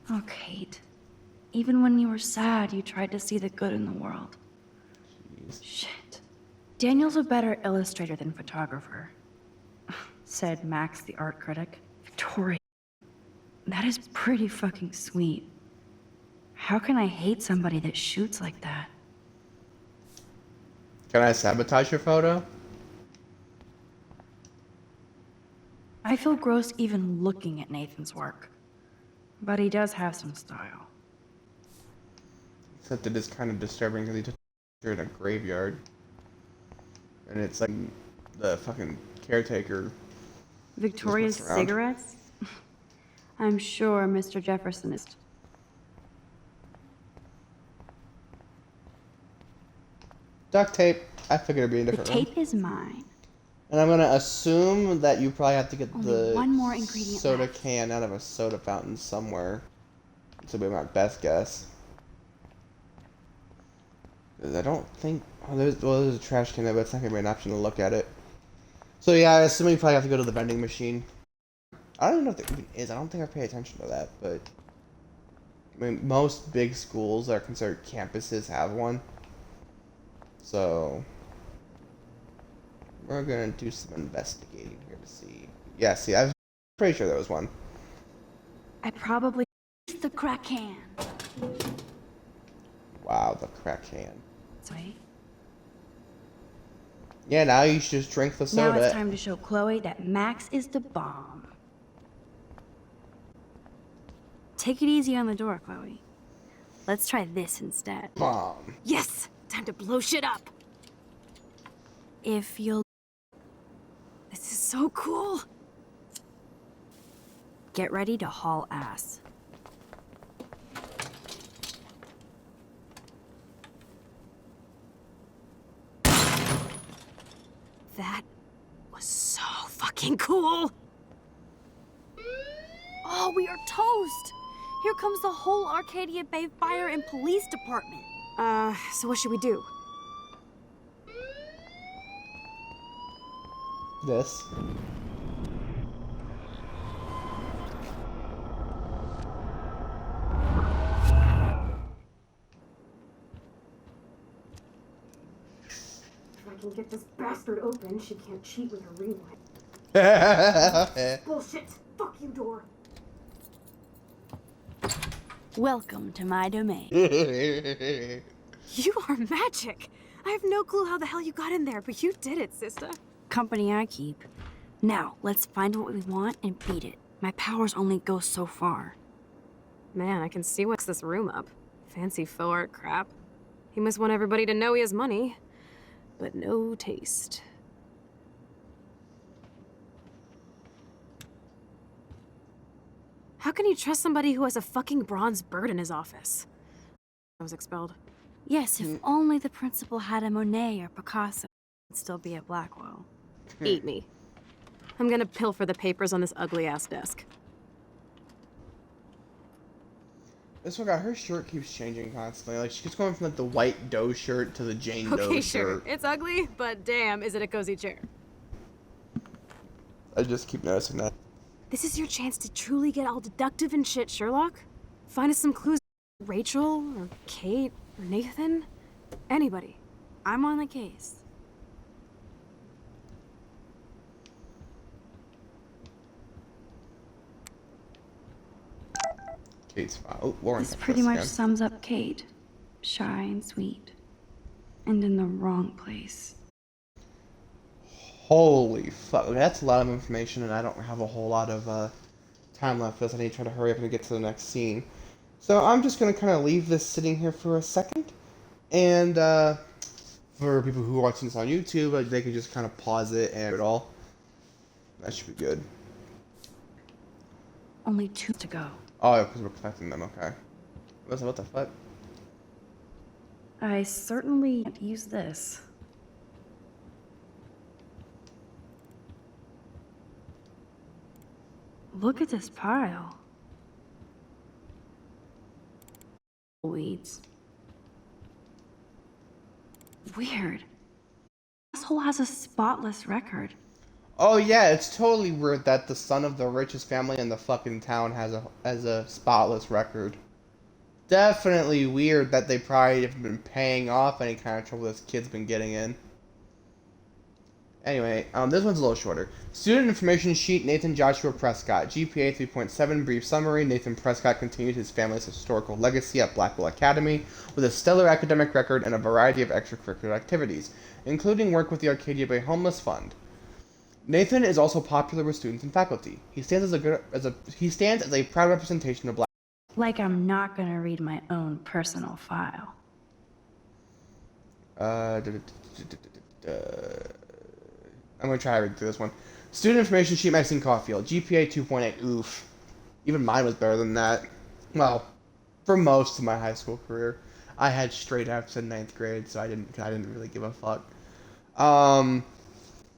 Speaker 2: Oh, Kate. Even when you were sad, you tried to see the good in the world.
Speaker 1: Jeez.
Speaker 2: Shit. Daniel's a better illustrator than photographer, said Max, the art critic. Victoria. That is pretty fucking sweet. How can I hate somebody that shoots like that?
Speaker 1: Can I sabotage your photo?
Speaker 2: I feel gross even looking at Nathan's work. But he does have some style.
Speaker 1: Except it is kind of disturbing because he took a picture in a graveyard. And it's like the fucking caretaker.
Speaker 2: Victoria's
Speaker 1: Just mess around.
Speaker 2: cigarettes? I'm sure Mr. Jefferson is.
Speaker 1: Duct tape. I figured it'd be in a
Speaker 2: The
Speaker 1: different room.
Speaker 2: tape is mine.
Speaker 1: And I'm gonna assume that you probably have to get
Speaker 2: Only
Speaker 1: the
Speaker 2: one more ingredient
Speaker 1: soda
Speaker 2: left.
Speaker 1: can out of a soda fountain somewhere. This will be my best guess. 'Cause I don't think. Oh, there's a trash can there, but it's not gonna be an option to look at it. So yeah, I assume you probably have to go to the vending machine. I don't even know if there even is. I don't think I pay attention to that, but I mean, most big schools that are considered campuses have one. So we're gonna do some investigating here to see. Yeah, see, I'm pretty sure there was one.
Speaker 2: I probably used the crack can.
Speaker 1: Wow, the crack can.
Speaker 2: Sweet.
Speaker 1: Yeah, now you should just drink the
Speaker 2: Now
Speaker 1: soda.
Speaker 2: it's time to show Chloe that Max is the bomb. Take it easy on the door, Chloe. Let's try this instead.
Speaker 1: Bomb.
Speaker 5: Yes! Time to blow shit up!
Speaker 2: If you'll
Speaker 5: This is so cool!
Speaker 2: get ready to haul ass.
Speaker 5: That was so fucking cool!
Speaker 2: Oh, we are toast! Here comes the whole Arcadia Bay Fire and Police Department.
Speaker 5: So what should we do?
Speaker 1: This.
Speaker 5: If I can get this bastard open, she can't cheat with her rewind. Bullshit! Fuck you, door!
Speaker 2: Welcome to my domain.
Speaker 5: You are magic! I have no clue how the hell you got in there, but you did it, sister.
Speaker 2: Company I keep. Now, let's find what we want and beat it. My powers only go so far.
Speaker 5: Man, I can see what's this room up. Fancy faux art crap. He must want everybody to know he has money, but no taste. How can you trust somebody who has a fucking bronze bird in his office? I was expelled.
Speaker 2: Yes, if only the principal had a Monet or Picasso, it'd still be at Blackwell.
Speaker 5: Eat me. I'm gonna pilfer the papers on this ugly-ass desk.
Speaker 1: This one guy, her shirt keeps changing constantly. Like, she keeps going from like the white Doe shirt to the Jane Doe
Speaker 5: Okay, sure.
Speaker 1: shirt.
Speaker 5: It's ugly, but damn, is it a cozy chair.
Speaker 1: I just keep noticing that.
Speaker 5: This is your chance to truly get all deductive and shit, Sherlock. Find us some clues. Rachel, or Kate, or Nathan? Anybody.
Speaker 2: I'm on the case.
Speaker 1: Kate's fine. Oh, Lauren.
Speaker 2: This
Speaker 1: touched
Speaker 2: pretty
Speaker 1: us
Speaker 2: much
Speaker 1: again.
Speaker 2: sums up Kate. Shy and sweet. And in the wrong place.
Speaker 1: Holy fuck. Okay, that's a lot of information, and I don't have a whole lot of time left for this. I need to try to hurry up and get to the next scene. So I'm just going to kind of leave this sitting here for a second. And for people who are watching this on YouTube, they can just kind of pause it and it all. That should be good.
Speaker 2: Only 2 to go.
Speaker 1: Oh, because we're collecting them, okay. What the fuck?
Speaker 2: I certainly can't use this. Look at this pile. Weeds. Weird. This asshole has a spotless record.
Speaker 1: Oh yeah, it's totally weird that the son of the richest family in the fucking town has a spotless record. Definitely weird that they probably have been paying off any kind of trouble this kid's been getting in. Anyway, this one's a little shorter. Student information sheet, Nathan Joshua Prescott. GPA 3.7, brief summary. Nathan Prescott continued his family's historical legacy at Blackwell Academy with a stellar academic record and a variety of extracurricular activities, including work with the Arcadia Bay Homeless Fund. Nathan is also popular with students and faculty. He stands as a proud representation of Black.
Speaker 2: Like I'm not gonna read my own personal file.
Speaker 1: I'm gonna try to read through this one. Student information sheet, Maxine Caulfield. GPA 2.8. Oof. Even mine was better than that. Well, for most of my high school career, I had straight F's in 9th grade, so I didn't really give a fuck.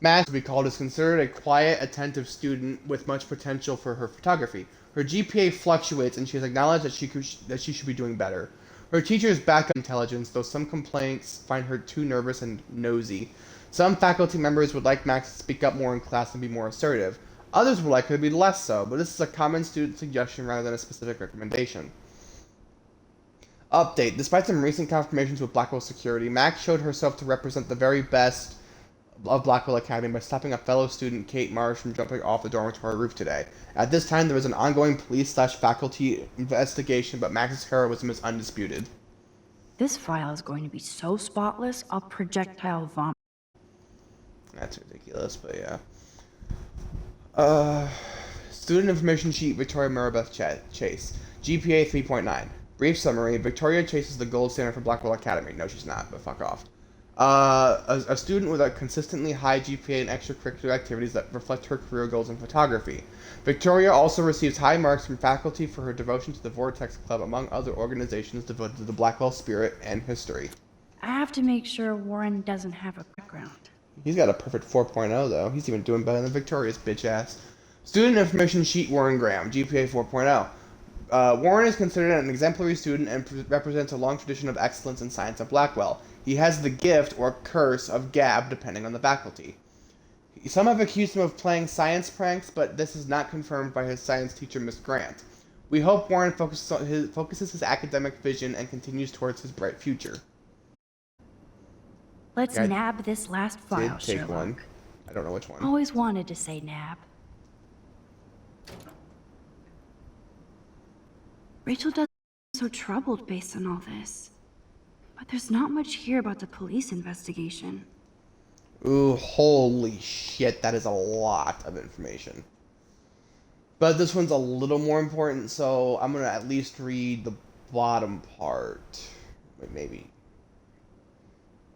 Speaker 1: Max, to be called, is considered a quiet, attentive student with much potential for her photography. Her GPA fluctuates, and she has acknowledged that she should be doing better. Her teachers back up intelligence, though some complaints find her too nervous and nosy. Some faculty members would like Max to speak up more in class and be more assertive. Others would like her to be less so, but this is a common student suggestion rather than a specific recommendation. Update. Despite some recent confirmations with Blackwell security, Max showed herself to represent the very best of Blackwell Academy by stopping a fellow student, Kate Marsh, from jumping off the dormitory roof today. At this time, there was an ongoing police/faculty investigation, but Max's heroism is undisputed.
Speaker 2: This file is going to be so spotless, I'll projectile vomit.
Speaker 1: That's ridiculous, but yeah. Student information sheet, Victoria Maribeth Chase. GPA 3.9. Brief summary, Victoria Chase is the gold standard for Blackwell Academy. No, she's not, but fuck off. A student with a consistently high GPA and extracurricular activities that reflect her career goals in photography. Victoria also receives high marks from faculty for her devotion to the Vortex Club, among other organizations devoted to the Blackwell spirit and history.
Speaker 2: I have to make sure Warren doesn't have a background.
Speaker 1: He's got a perfect 4.0, though. He's even doing better than Victoria's bitch ass. Student information sheet, Warren Graham, GPA 4.0. Warren is considered an exemplary student and represents a long tradition of excellence in science at Blackwell. He has the gift, or curse, of gab, depending on the faculty. Some have accused him of playing science pranks, but this is not confirmed by his science teacher, Miss Grant. We hope Warren focuses his academic vision and continues towards his bright future.
Speaker 2: Let's nab this last file,
Speaker 1: Did take
Speaker 2: Sherlock.
Speaker 1: one. I don't know which one.
Speaker 2: Always wanted to say nab. Rachel doesn't seem so troubled based on all this. But there's not much here about the police investigation.
Speaker 1: Ooh, holy shit, that is a lot of information. But this one's a little more important, so I'm gonna at least read the bottom part. Wait, maybe.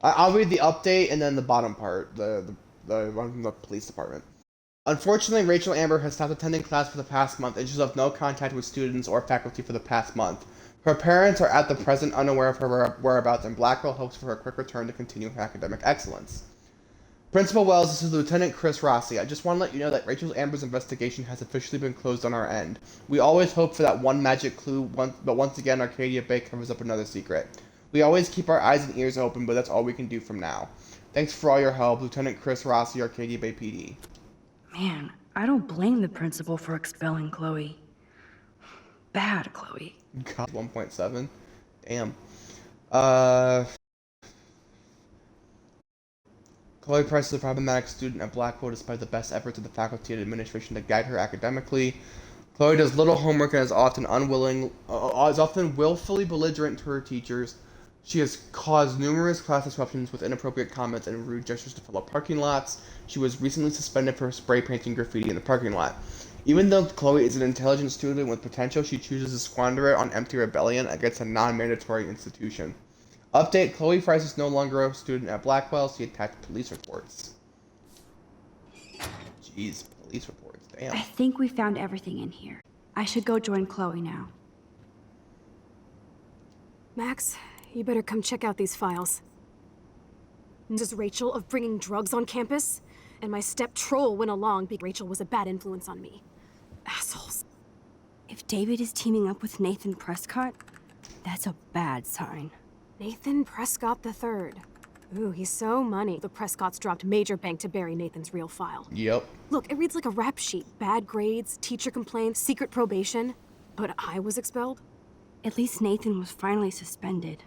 Speaker 1: I'll read the update and then the bottom part, the one from the police department. Unfortunately, Rachel Amber has stopped attending class for the past month and she's left no contact with students or faculty for the past month. Her parents are at the present unaware of her whereabouts, and Blackwell hopes for her quick return to continue her academic excellence. Principal Wells, this is Lieutenant Chris Rossi. I just want to let you know that Rachel Amber's investigation has officially been closed on our end. We always hope for that one magic clue, but once again, Arcadia Bay covers up another secret. We always keep our eyes and ears open, but that's all we can do from now. Thanks for all your help, Lieutenant Chris Rossi, Arcadia Bay PD.
Speaker 2: Man, I don't blame the principal for expelling Chloe. Bad Chloe.
Speaker 1: God, 1.7? Damn. Chloe Price is a problematic student at Blackwell despite the best efforts of the faculty and administration to guide her academically. Chloe does little homework and is often willfully belligerent to her teachers. She has caused numerous class disruptions with inappropriate comments and rude gestures to fellow parking lots. She was recently suspended for spray painting graffiti in the parking lot. Even though Chloe is an intelligent student with potential, she chooses to squander it on empty rebellion against a non-mandatory institution. Update, Chloe Price is no longer a student at Blackwell. See attached police reports. Jeez, police reports, damn.
Speaker 2: I think we found everything in here. I should go join Chloe now.
Speaker 5: Max, you better come check out these files. Does Rachel of bringing drugs on campus? And my step troll went along because Rachel was a bad influence on me. Assholes.
Speaker 2: If David is teaming up with Nathan Prescott, that's a bad sign.
Speaker 5: Nathan Prescott III. Ooh, he's so money. The Prescotts dropped major bank to bury Nathan's real file.
Speaker 1: Yep.
Speaker 5: Look, it reads like a rap sheet. Bad grades, teacher complaints, secret probation. But I was expelled?
Speaker 2: At least Nathan was finally suspended.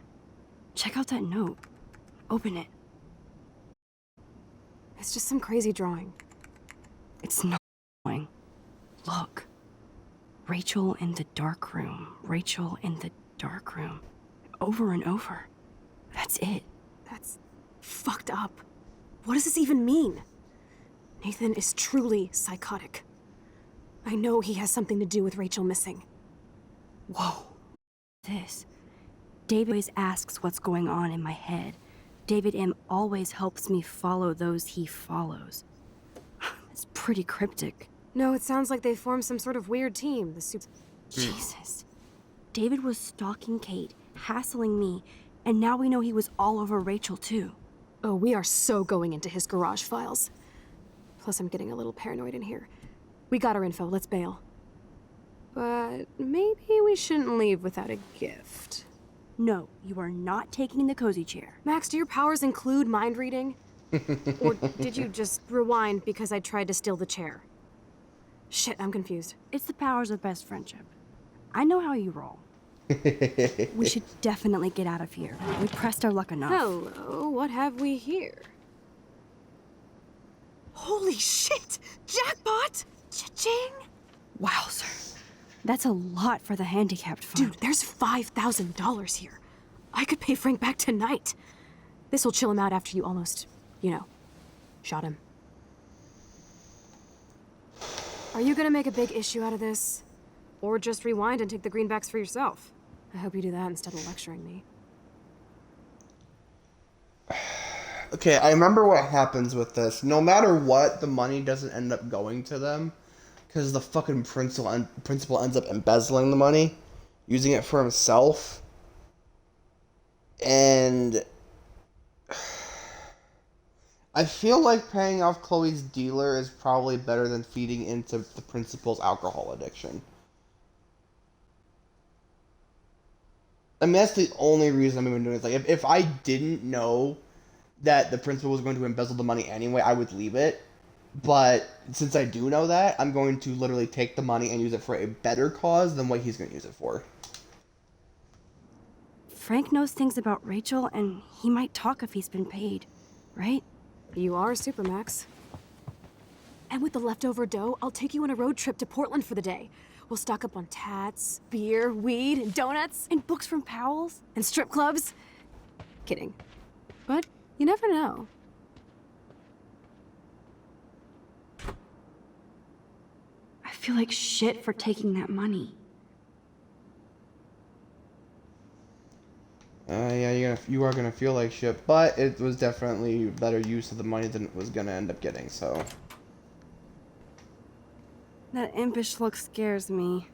Speaker 2: Check out that note. Open it.
Speaker 5: It's just some crazy drawing.
Speaker 2: It's not drawing. Look. Rachel in the dark room. Rachel in the dark room. Over and over. That's it.
Speaker 5: That's fucked up. What does this even mean? Nathan is truly psychotic. I know he has something to do with Rachel missing.
Speaker 2: Whoa. This. David always asks what's going on in my head. David M. always helps me follow those he follows. It's pretty cryptic.
Speaker 5: No, it sounds like they formed some sort of weird team.
Speaker 2: Jesus. David was stalking Kate, hassling me, and now we know he was all over Rachel too.
Speaker 5: Oh, we are so going into his garage files. Plus, I'm getting a little paranoid in here. We got our info, let's bail. But maybe we shouldn't leave without a gift.
Speaker 7: No, you are not taking the cozy chair.
Speaker 5: Max, do your powers include mind reading? Or did you just rewind because I tried to steal the chair? Shit, I'm confused.
Speaker 7: It's the powers of best friendship. I know how you roll. We should definitely get out of here. We pressed our luck enough.
Speaker 5: Hello, what have we here? Holy shit! Jackpot! Cha-ching!
Speaker 7: Wow, sir. That's a lot for the handicapped fund.
Speaker 5: Dude, there's $5,000 here. I could pay Frank back tonight. This'll chill him out after you almost, shot him. Are you gonna make a big issue out of this? Or just rewind and take the greenbacks for yourself? I hope you do that instead of lecturing me.
Speaker 1: Okay, I remember what happens with this. No matter what, the money doesn't end up going to them. Because the fucking principal ends up embezzling the money. Using it for himself. And I feel like paying off Chloe's dealer is probably better than feeding into the principal's alcohol addiction. I mean, that's the only reason I'm even doing this. Like, if I didn't know that the principal was going to embezzle the money anyway, I would leave it. But since I do know that, I'm going to literally take the money and use it for a better cause than what he's going to use it for.
Speaker 7: Frank knows things about Rachel, and he might talk if he's been paid, right?
Speaker 5: You are Supermax. And with the leftover dough, I'll take you on a road trip to Portland for the day. We'll stock up on tats, beer, weed, and donuts,
Speaker 7: And books from Powell's?
Speaker 5: and strip clubs. Kidding. But you never know.
Speaker 2: I feel like shit for taking that money.
Speaker 1: Yeah, you are gonna feel like shit, but it was definitely better use of the money than it was gonna end up getting, so.
Speaker 7: That impish look scares me.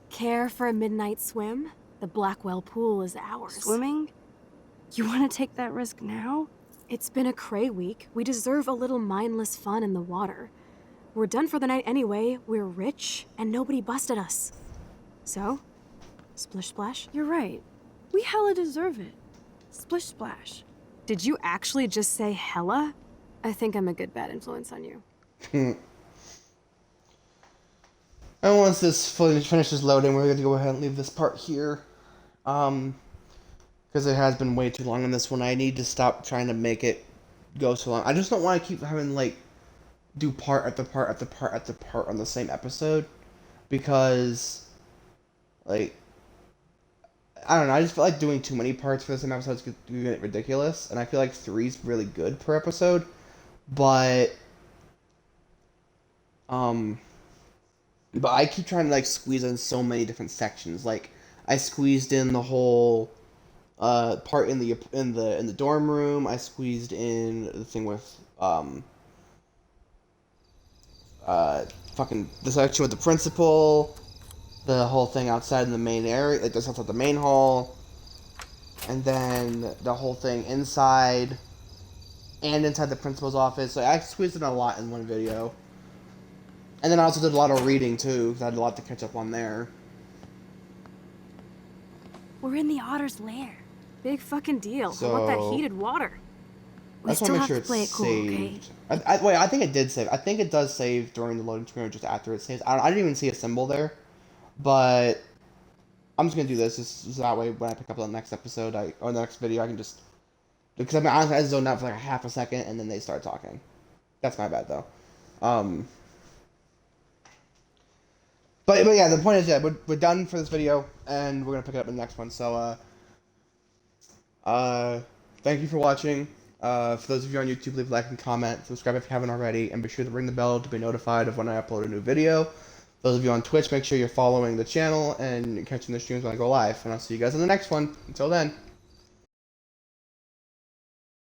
Speaker 5: Care for a midnight swim? The Blackwell pool is ours.
Speaker 7: Swimming? You want to take that risk now?
Speaker 5: It's been a cray week. We deserve a little mindless fun in the water. We're done for the night anyway. We're rich, and nobody busted us. So, splish splash?
Speaker 7: You're right. We hella deserve it. Splish splash.
Speaker 5: Did you actually just say hella? I think I'm a good bad influence on you.
Speaker 1: And once this finishes loading, we're going to go ahead and leave this part here. Because it has been way too long on this one. I need to stop trying to make it go so long. I just don't want to keep having, like, do part after part after part after part on the same episode. Because, like, I don't know, I just feel like doing too many parts for the same episode is going to get ridiculous. And I feel like 3's really good per episode. But I keep trying to, like, squeeze in so many different sections. Like, I squeezed in the whole part in the dorm room. I squeezed in the thing with fucking the section with the principal, the whole thing outside in the main area, like just outside the main hall, and then the whole thing inside and inside the principal's office. So I squeezed in a lot in one video. And then I also did a lot of reading too, because I had a lot to catch up on there.
Speaker 7: We're in the Otter's lair.
Speaker 5: Big fucking deal. I
Speaker 1: So-
Speaker 5: want that heated water.
Speaker 7: We
Speaker 1: I just want
Speaker 7: still
Speaker 1: to make
Speaker 7: have
Speaker 1: sure
Speaker 7: to
Speaker 1: it's
Speaker 7: play it cool, okay?
Speaker 1: saved. Wait, I think it did save. I think it does save during the loading screen or just after it saves. I didn't even see a symbol there. But I'm just going to do this. Just that way when I pick up the next episode, or the next video, I can just... Because I mean, honestly, I zoned out for like a half a second and then they start talking. That's my bad, though. But yeah, the point is, yeah, we're done for this video, and we're going to pick it up in the next one. So, thank you for watching. For those of you on YouTube, leave a like and comment. Subscribe if you haven't already, and be sure to ring the bell to be notified of when I upload a new video. Those of you on Twitch, make sure you're following the channel and catching the streams when I go live. And I'll see you guys in the next one. Until then.